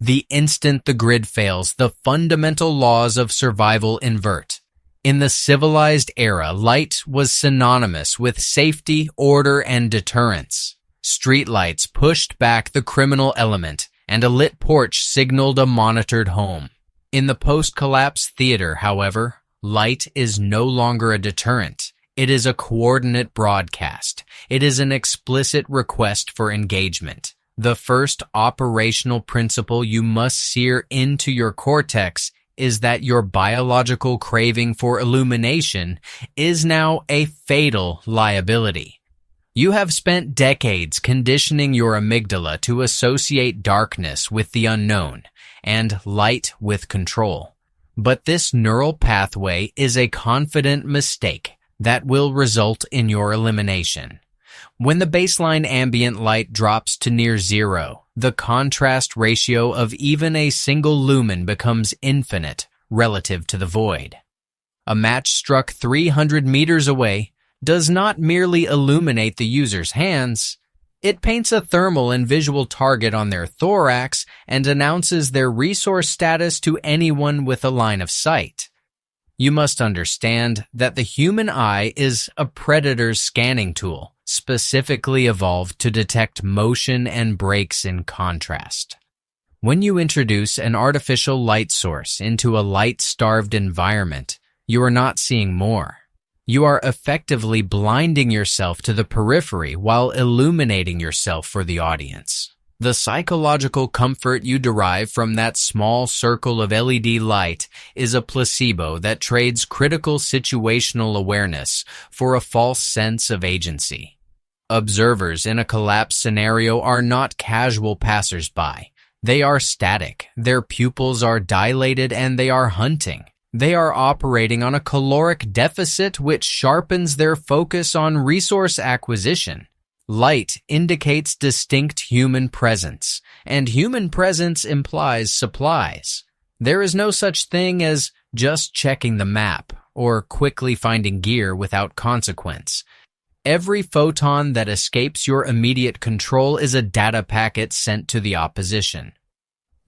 The instant the grid fails, the fundamental laws of survival invert. In the civilized era, light was synonymous with safety, order, and deterrence. Streetlights pushed back the criminal element, and a lit porch signaled a monitored home. In the post-collapse theater, however, light is no longer a deterrent. It is a coordinate broadcast. It is an explicit request for engagement. The first operational principle you must sear into your cortex is that your biological craving for illumination is now a fatal liability. You have spent decades conditioning your amygdala to associate darkness with the unknown and light with control. But this neural pathway is a confident mistake that will result in your elimination. When the baseline ambient light drops to near zero, the contrast ratio of even a single lumen becomes infinite relative to the void. A match struck 300 meters away does not merely illuminate the user's hands, it paints a thermal and visual target on their thorax and announces their resource status to anyone with a line of sight. You must understand that the human eye is a predator's scanning tool, specifically evolved to detect motion and breaks in contrast. When you introduce an artificial light source into a light-starved environment, you are not seeing more. You are effectively blinding yourself to the periphery while illuminating yourself for the audience. The psychological comfort you derive from that small circle of LED light is a placebo that trades critical situational awareness for a false sense of agency. Observers in a collapse scenario are not casual passers-by. They are static, their pupils are dilated, and they are hunting. They are operating on a caloric deficit which sharpens their focus on resource acquisition. Light indicates distinct human presence, and human presence implies supplies. There is no such thing as just checking the map or quickly finding gear without consequence. Every photon that escapes your immediate control is a data packet sent to the opposition.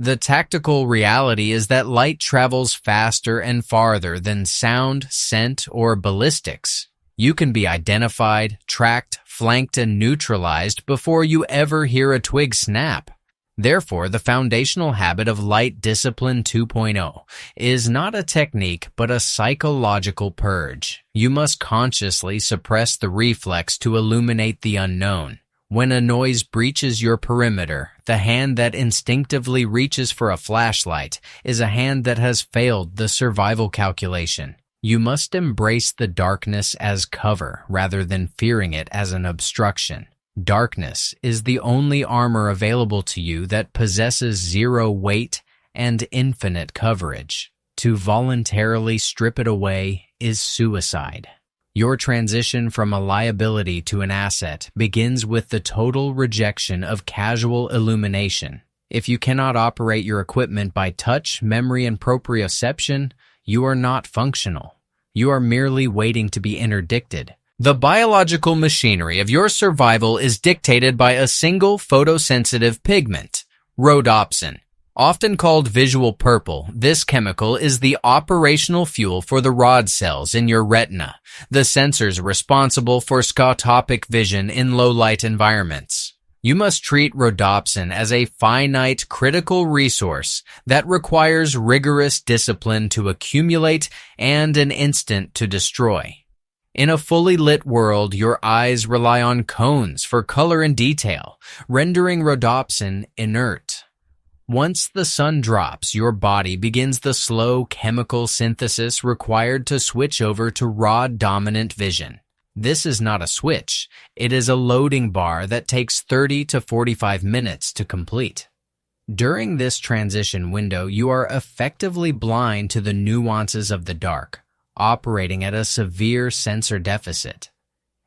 The tactical reality is that light travels faster and farther than sound, scent, or ballistics. You can be identified, tracked, flanked, and neutralized before you ever hear a twig snap. Therefore, the foundational habit of Light Discipline 2.0 is not a technique but a psychological purge. You must consciously suppress the reflex to illuminate the unknown. When a noise breaches your perimeter, the hand that instinctively reaches for a flashlight is a hand that has failed the survival calculation. You must embrace the darkness as cover rather than fearing it as an obstruction. Darkness is the only armor available to you that possesses zero weight and infinite coverage. To voluntarily strip it away is suicide. Your transition from a liability to an asset begins with the total rejection of casual illumination. If you cannot operate your equipment by touch, memory, and proprioception, you are not functional. You are merely waiting to be interdicted. The biological machinery of your survival is dictated by a single photosensitive pigment, rhodopsin. Often called visual purple, this chemical is the operational fuel for the rod cells in your retina, the sensors responsible for scotopic vision in low-light environments. You must treat rhodopsin as a finite critical resource that requires rigorous discipline to accumulate and an instant to destroy. In a fully lit world, your eyes rely on cones for color and detail, rendering rhodopsin inert. Once the sun drops, your body begins the slow chemical synthesis required to switch over to rod-dominant vision. This is not a switch. It is a loading bar that takes 30 to 45 minutes to complete. During this transition window, you are effectively blind to the nuances of the dark, operating at a severe sensor deficit.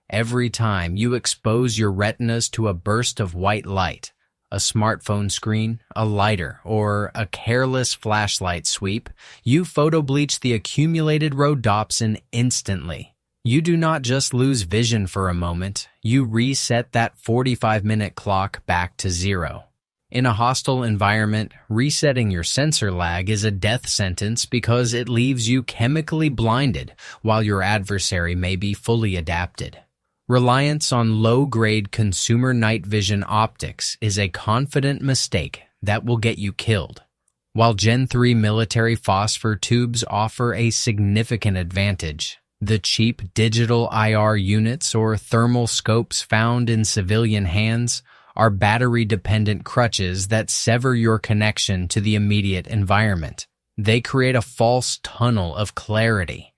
Every time you expose your retinas to a burst of white light, a smartphone screen, a lighter, or a careless flashlight sweep, you photo-bleach the accumulated rhodopsin instantly. You do not just lose vision for a moment, you reset that 45-minute clock back to zero. In a hostile environment, resetting your sensor lag is a death sentence because it leaves you chemically blinded while your adversary may be fully adapted. Reliance on low-grade consumer night vision optics is a confident mistake that will get you killed. While Gen 3 military phosphor tubes offer a significant advantage, the cheap digital IR units or thermal scopes found in civilian hands are battery-dependent crutches that sever your connection to the immediate environment. They create a false tunnel of clarity,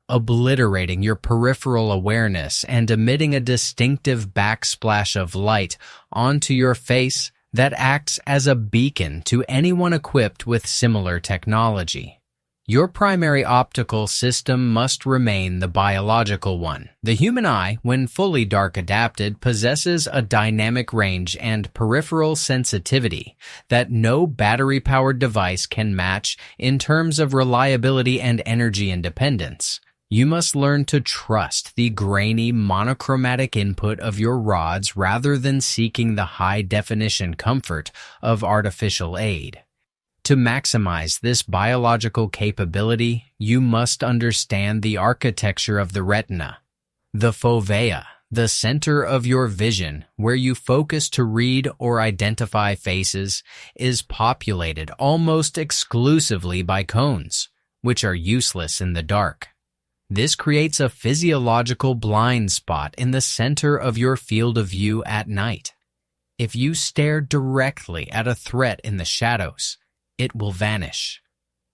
obliterating your peripheral awareness and emitting a distinctive backsplash of light onto your face that acts as a beacon to anyone equipped with similar technology. Your primary optical system must remain the biological one. The human eye, when fully dark adapted, possesses a dynamic range and peripheral sensitivity that no battery-powered device can match in terms of reliability and energy independence. You must learn to trust the grainy, monochromatic input of your rods rather than seeking the high-definition comfort of artificial aid. To maximize this biological capability, you must understand the architecture of the retina. The fovea, the center of your vision, where you focus to read or identify faces, is populated almost exclusively by cones, which are useless in the dark. This creates a physiological blind spot in the center of your field of view at night. If you stare directly at a threat in the shadows, it will vanish.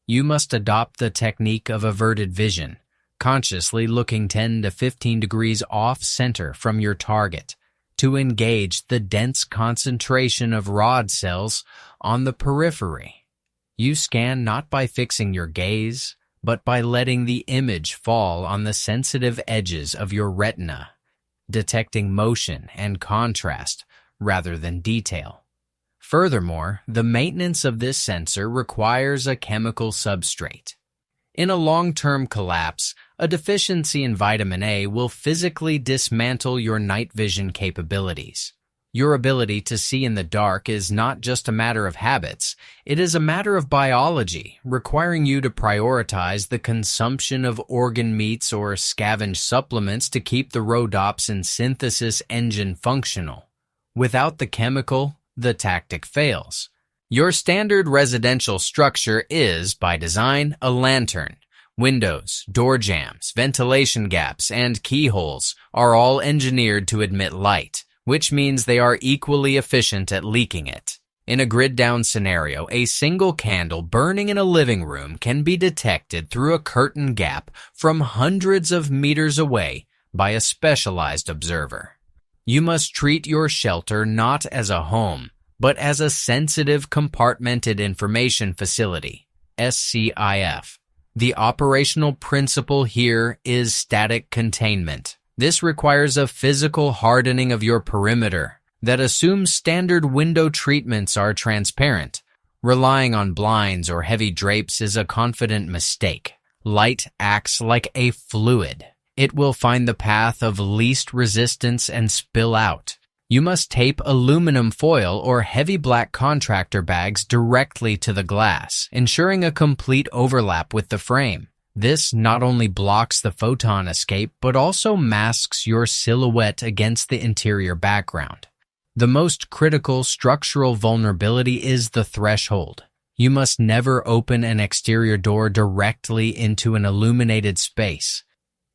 You must adopt the technique of averted vision, consciously looking 10 to 15 degrees off-center from your target to engage the dense concentration of rod cells on the periphery. You scan not by fixing your gaze, but by letting the image fall on the sensitive edges of your retina, detecting motion and contrast rather than detail. Furthermore, the maintenance of this sensor requires a chemical substrate. In a long-term collapse, a deficiency in vitamin A will physically dismantle your night vision capabilities. Your ability to see in the dark is not just a matter of habits, it is a matter of biology, requiring you to prioritize the consumption of organ meats or scavenge supplements to keep the rhodopsin synthesis engine functional. Without the chemical, the tactic fails. Your standard residential structure is, by design, a lantern. Windows, door jambs, ventilation gaps, and keyholes are all engineered to admit light, which means they are equally efficient at leaking it. In a grid-down scenario, a single candle burning in a living room can be detected through a curtain gap from hundreds of meters away by a specialized observer. You must treat your shelter not as a home, but as a sensitive compartmented information facility, SCIF. The operational principle here is static containment. This requires a physical hardening of your perimeter that assumes standard window treatments are transparent. Relying on blinds or heavy drapes is a confident mistake. Light acts like a fluid. It will find the path of least resistance and spill out. You must tape aluminum foil or heavy black contractor bags directly to the glass, ensuring a complete overlap with the frame. This not only blocks the photon escape, but also masks your silhouette against the interior background. The most critical structural vulnerability is the threshold. You must never open an exterior door directly into an illuminated space.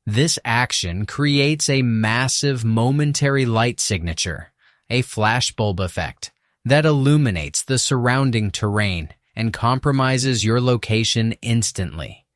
This action creates a massive momentary light signature, a flashbulb effect, that illuminates the surrounding terrain and compromises your location instantly.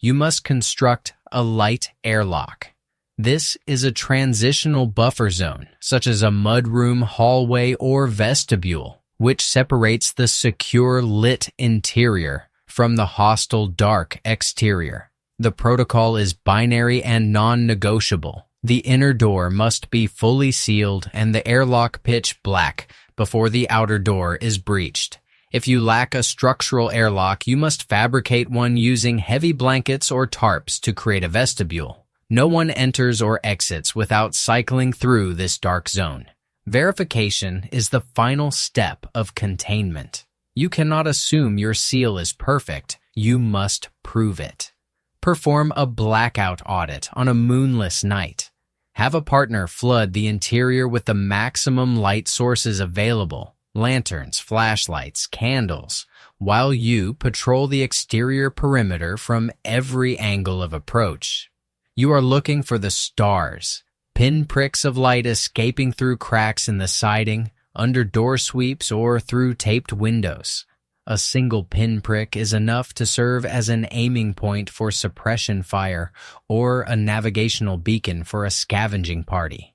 You must construct a light airlock. This is a transitional buffer zone, such as a mudroom, hallway, or vestibule, which separates the secure lit interior from the hostile dark exterior. The protocol is binary and non-negotiable. The inner door must be fully sealed and the airlock pitch black before the outer door is breached. If you lack a structural airlock, you must fabricate one using heavy blankets or tarps to create a vestibule. No one enters or exits without cycling through this dark zone. Verification is the final step of containment. You cannot assume your seal is perfect, you must prove it. Perform a blackout audit on a moonless night. Have a partner flood the interior with the maximum light sources available, lanterns, flashlights, candles, while you patrol the exterior perimeter from every angle of approach. You are looking for the stars, pinpricks of light escaping through cracks in the siding, under door sweeps, or through taped windows. A single pinprick is enough to serve as an aiming point for suppression fire or a navigational beacon for a scavenging party.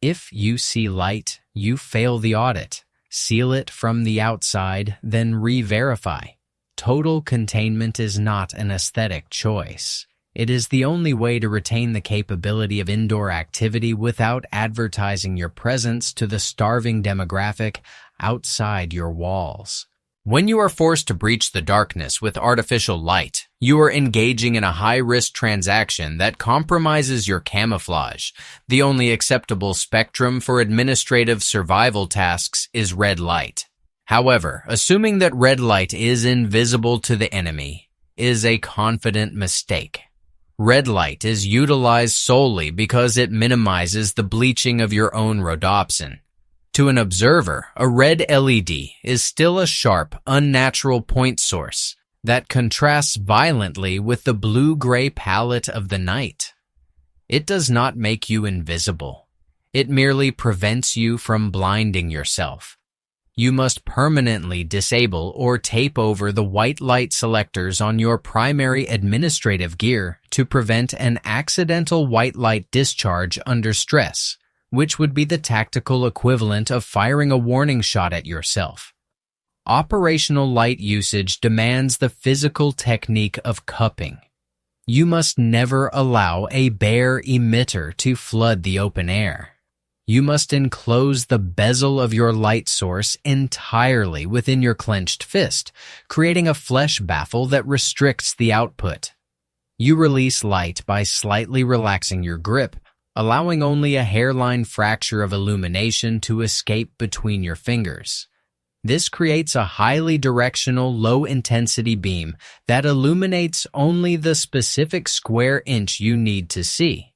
If you see light, you fail the audit. Seal it from the outside, then re-verify. Total containment is not an aesthetic choice. It is the only way to retain the capability of indoor activity without advertising your presence to the starving demographic outside your walls. When you are forced to breach the darkness with artificial light, you are engaging in a high-risk transaction that compromises your camouflage. The only acceptable spectrum for administrative survival tasks is red light. However, assuming that red light is invisible to the enemy is a confident mistake. Red light is utilized solely because it minimizes the bleaching of your own rhodopsin. To an observer, a red LED is still a sharp, unnatural point source that contrasts violently with the blue-gray palette of the night. It does not make you invisible. It merely prevents you from blinding yourself. You must permanently disable or tape over the white light selectors on your primary administrative gear to prevent an accidental white light discharge under stress, which would be the tactical equivalent of firing a warning shot at yourself. Operational light usage demands the physical technique of cupping. You must never allow a bare emitter to flood the open air. You must enclose the bezel of your light source entirely within your clenched fist, creating a flesh baffle that restricts the output. You release light by slightly relaxing your grip, allowing only a hairline fracture of illumination to escape between your fingers. This creates a highly directional, low-intensity beam that illuminates only the specific square inch you need to see.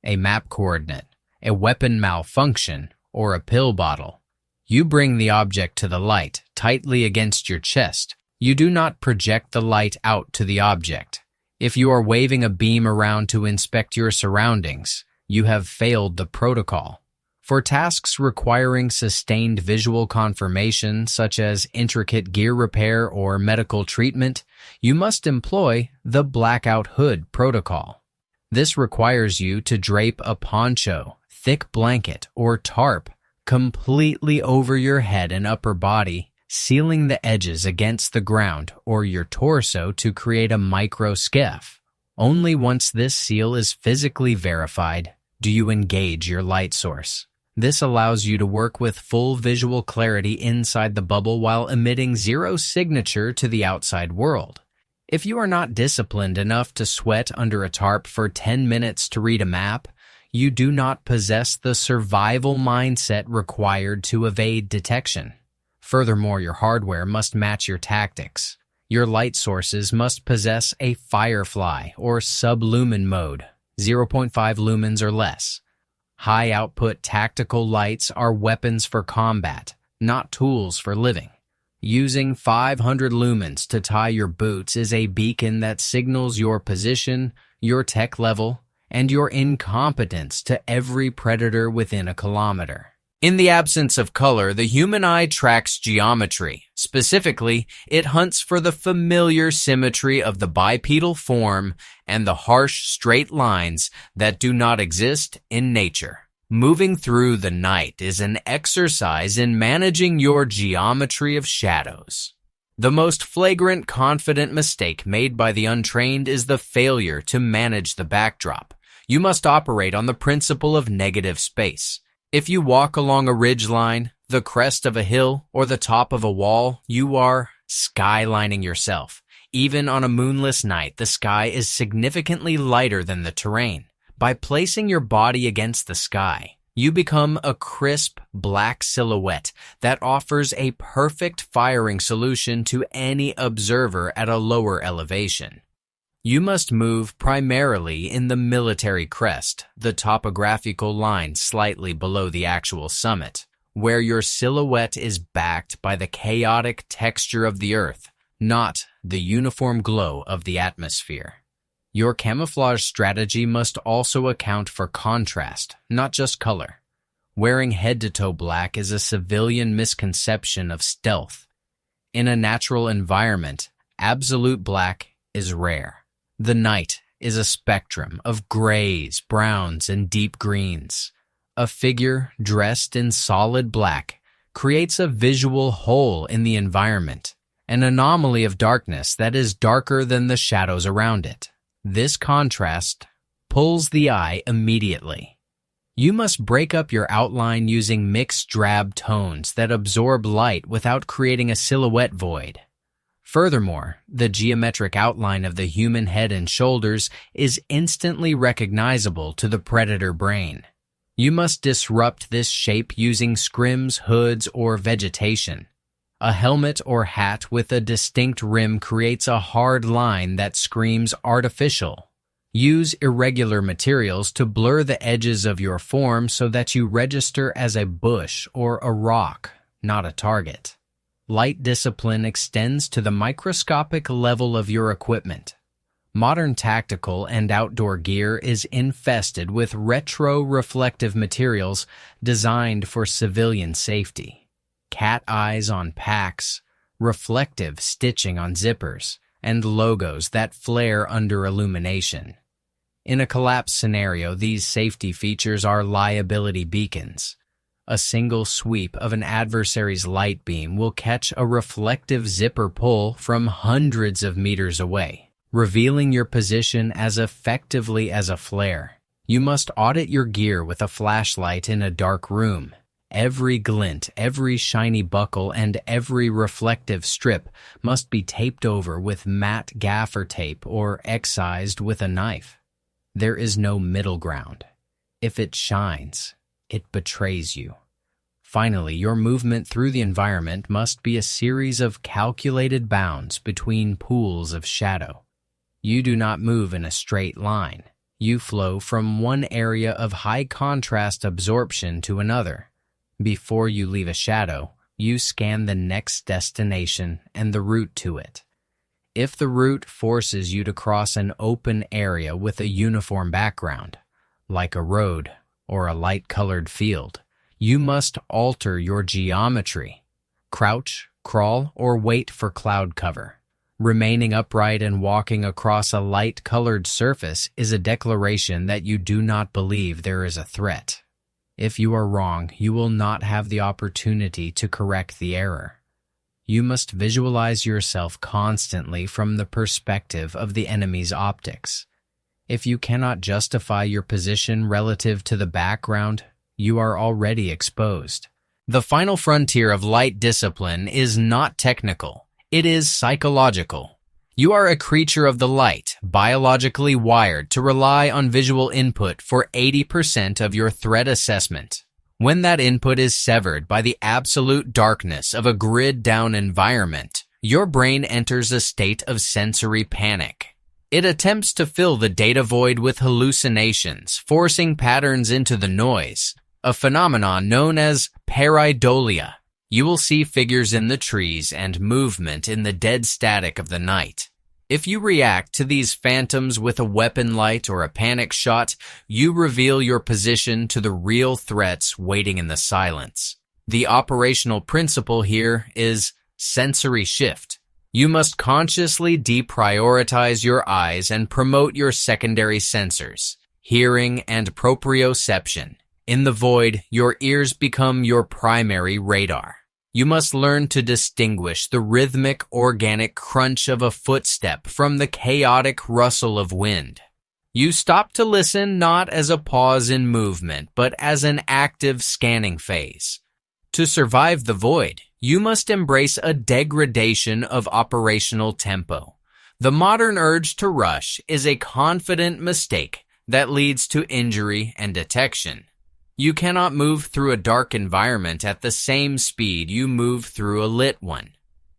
A map coordinate, a weapon malfunction, or a pill bottle. You bring the object to the light tightly against your chest. You do not project the light out to the object. If you are waving a beam around to inspect your surroundings, you have failed the protocol. For tasks requiring sustained visual confirmation, such as intricate gear repair or medical treatment, you must employ the blackout hood protocol. This requires you to drape a poncho, thick blanket, or tarp completely over your head and upper body, sealing the edges against the ground or your torso to create a micro-skeff. Only once this seal is physically verified do you engage your light source. This allows you to work with full visual clarity inside the bubble while emitting zero signature to the outside world. If you are not disciplined enough to sweat under a tarp for 10 minutes to read a map, you do not possess the survival mindset required to evade detection. Furthermore, your hardware must match your tactics. Your light sources must possess a firefly or sublumen mode, 0.5 lumens or less. High-output tactical lights are weapons for combat, not tools for living. Using 500 lumens to tie your boots is a beacon that signals your position, your tech level, and your incompetence to every predator within a kilometer. In the absence of color, the human eye tracks geometry. Specifically, it hunts for the familiar symmetry of the bipedal form and the harsh, straight lines that do not exist in nature. Moving through the night is an exercise in managing your geometry of shadows. The most flagrant confident mistake made by the untrained is the failure to manage the backdrop. You must operate on the principle of negative space. If you walk along a ridgeline, the crest of a hill, or the top of a wall, you are skylining yourself. Even on a moonless night, the sky is significantly lighter than the terrain. By placing your body against the sky, You become a crisp black silhouette that offers a perfect firing solution to any observer at a lower elevation. You must move primarily in the military crest, the topographical line slightly below the actual summit, where your silhouette is backed by the chaotic texture of the earth, not the uniform glow of the atmosphere. Your camouflage strategy must also account for contrast, not just color. Wearing head-to-toe black is a civilian misconception of stealth. In a natural environment, absolute black is rare. The night is a spectrum of grays, browns, and deep greens. A figure dressed in solid black creates a visual hole in the environment, an anomaly of darkness that is darker than the shadows around it. This contrast pulls the eye immediately. You must break up your outline using mixed drab tones that absorb light without creating a silhouette void. Furthermore, the geometric outline of the human head and shoulders is instantly recognizable to the predator brain. You must disrupt this shape using scrims, hoods, or vegetation. A helmet or hat with a distinct rim creates a hard line that screams artificial. Use irregular materials to blur the edges of your form so that you register as a bush or a rock, not a target. Light discipline extends to the microscopic level of your equipment. Modern tactical and outdoor gear is infested with retro-reflective materials designed for civilian safety. Cat eyes on packs, reflective stitching on zippers, and logos that flare under illumination. In a collapse scenario, these safety features are liability beacons. A single sweep of an adversary's light beam will catch a reflective zipper pull from hundreds of meters away, revealing your position as effectively as a flare. You must audit your gear with a flashlight in a dark room. Every glint, every shiny buckle, and every reflective strip must be taped over with matte gaffer tape or excised with a knife. There is no middle ground. If it shines, it betrays you. Finally, your movement through the environment must be a series of calculated bounds between pools of shadow. You do not move in a straight line. You flow from one area of high contrast absorption to another. Before you leave a shadow, you scan the next destination and the route to it. If the route forces you to cross an open area with a uniform background, like a road or a light-colored field, you must alter your geometry. Crouch, crawl, or wait for cloud cover. Remaining upright and walking across a light-colored surface is a declaration that you do not believe there is a threat. If you are wrong, you will not have the opportunity to correct the error. You must visualize yourself constantly from the perspective of the enemy's optics. If you cannot justify your position relative to the background, you are already exposed. The final frontier of light discipline is not technical. It is psychological. You are a creature of the light, biologically wired to rely on visual input for 80% of your threat assessment. When that input is severed by the absolute darkness of a grid-down environment, your brain enters a state of sensory panic. It attempts to fill the data void with hallucinations, forcing patterns into the noise, a phenomenon known as pareidolia. You will see figures in the trees and movement in the dead static of the night. If you react to these phantoms with a weapon light or a panic shot, you reveal your position to the real threats waiting in the silence. The operational principle here is sensory shift. You must consciously deprioritize your eyes and promote your secondary sensors, hearing and proprioception. In the void, your ears become your primary radar. You must learn to distinguish the rhythmic, organic crunch of a footstep from the chaotic rustle of wind. You stop to listen not as a pause in movement, but as an active scanning phase. To survive the void, you must embrace a degradation of operational tempo. The modern urge to rush is a confident mistake that leads to injury and detection. You cannot move through a dark environment at the same speed you move through a lit one.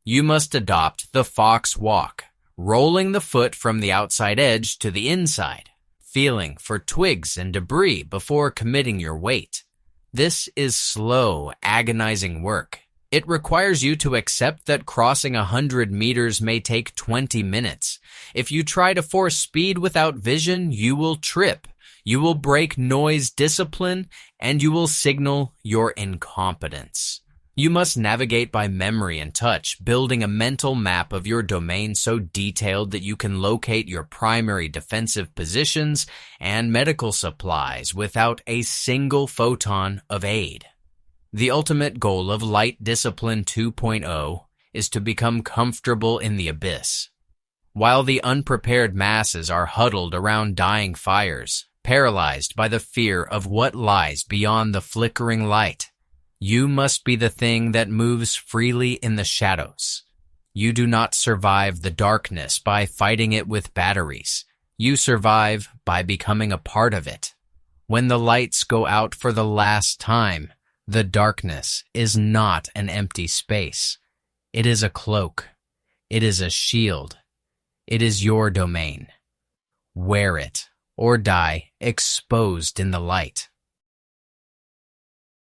You must adopt the fox walk, rolling the foot from the outside edge to the inside, feeling for twigs and debris before committing your weight. This is slow, agonizing work. It requires you to accept that crossing 100 meters may take 20 minutes. If you try to force speed without vision, you will trip. You will break noise discipline, and you will signal your incompetence. You must navigate by memory and touch, building a mental map of your domain so detailed that you can locate your primary defensive positions and medical supplies without a single photon of aid. The ultimate goal of Light Discipline 2.0 is to become comfortable in the abyss. While the unprepared masses are huddled around dying fires, paralyzed by the fear of what lies beyond the flickering light, you must be the thing that moves freely in the shadows. You do not survive the darkness by fighting it with batteries. You survive by becoming a part of it. When the lights go out for the last time, the darkness is not an empty space. It is a cloak. It is a shield. It is your domain. Wear it, or die exposed in the light.